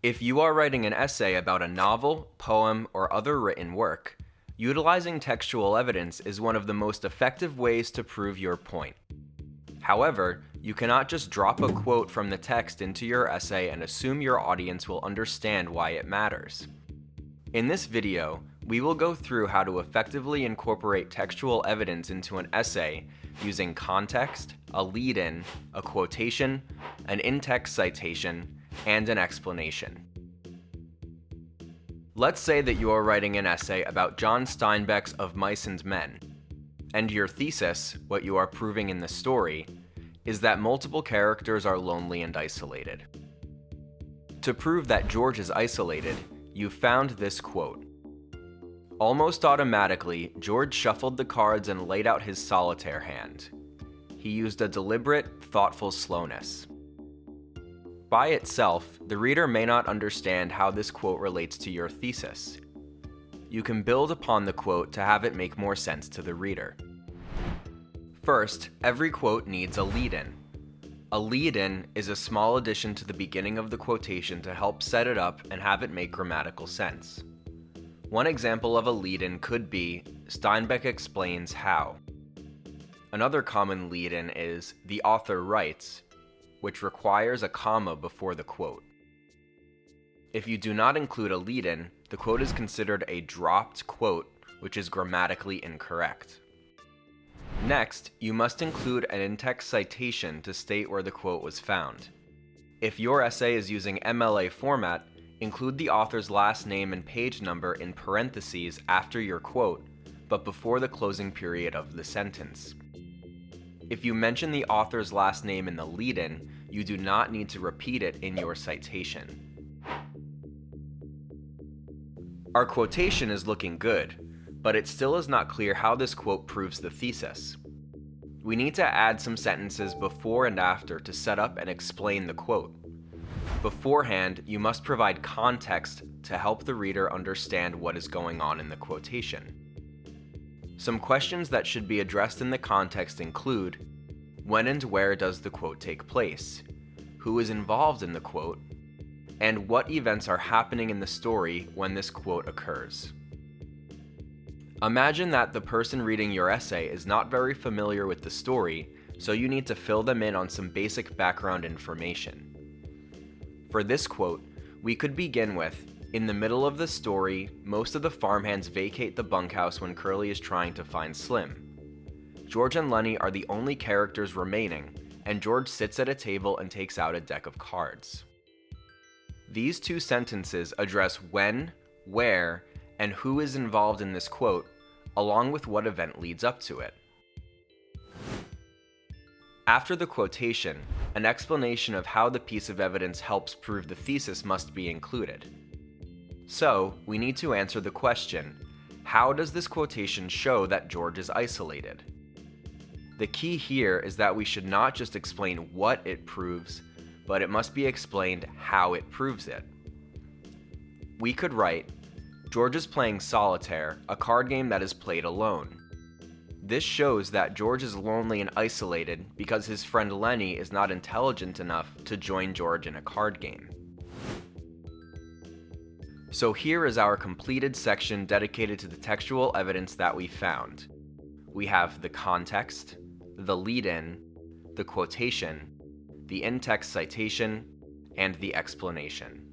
If you are writing an essay about a novel, poem, or other written work, utilizing textual evidence is one of the most effective ways to prove your point. However, you cannot just drop a quote from the text into your essay and assume your audience will understand why it matters. In this video, we will go through how to effectively incorporate textual evidence into an essay using context, a lead-in, a quotation, an in-text citation, and an explanation. Let's say that you are writing an essay about John Steinbeck's Of Mice and Men, and your thesis, what you are proving in the story, is that multiple characters are lonely and isolated. To prove that George is isolated, you found this quote. Almost automatically, George shuffled the cards and laid out his solitaire hand. He used a deliberate, thoughtful slowness. By itself, the reader may not understand how this quote relates to your thesis. You can build upon the quote to have it make more sense to the reader. First, every quote needs a lead-in. A lead-in is a small addition to the beginning of the quotation to help set it up and have it make grammatical sense. One example of a lead-in could be, Steinbeck explains how. Another common lead-in is, the author writes, which requires a comma before the quote. If you do not include a lead-in, the quote is considered a dropped quote, which is grammatically incorrect. Next, you must include an in-text citation to state where the quote was found. If your essay is using MLA format, include the author's last name and page number in parentheses after your quote, but before the closing period of the sentence. If you mention the author's last name in the lead-in, you do not need to repeat it in your citation. Our quotation is looking good, but it still is not clear how this quote proves the thesis. We need to add some sentences before and after to set up and explain the quote. Beforehand, you must provide context to help the reader understand what is going on in the quotation. Some questions that should be addressed in the context include, when and where does the quote take place? Who is involved in the quote? And what events are happening in the story when this quote occurs? Imagine that the person reading your essay is not very familiar with the story, so you need to fill them in on some basic background information. For this quote, we could begin with, in the middle of the story, most of the farmhands vacate the bunkhouse when Curly is trying to find Slim. George and Lenny are the only characters remaining, and George sits at a table and takes out a deck of cards. These two sentences address when, where, and who is involved in this quote, along with what event leads up to it. After the quotation, an explanation of how the piece of evidence helps prove the thesis must be included. So, we need to answer the question, how does this quotation show that George is isolated? The key here is that we should not just explain what it proves, but it must be explained how it proves it. We could write, George is playing solitaire, a card game that is played alone. This shows that George is lonely and isolated because his friend Lenny is not intelligent enough to join George in a card game. So here is our completed section dedicated to the textual evidence that we found. We have the context, the lead-in, the quotation, the in-text citation, and the explanation.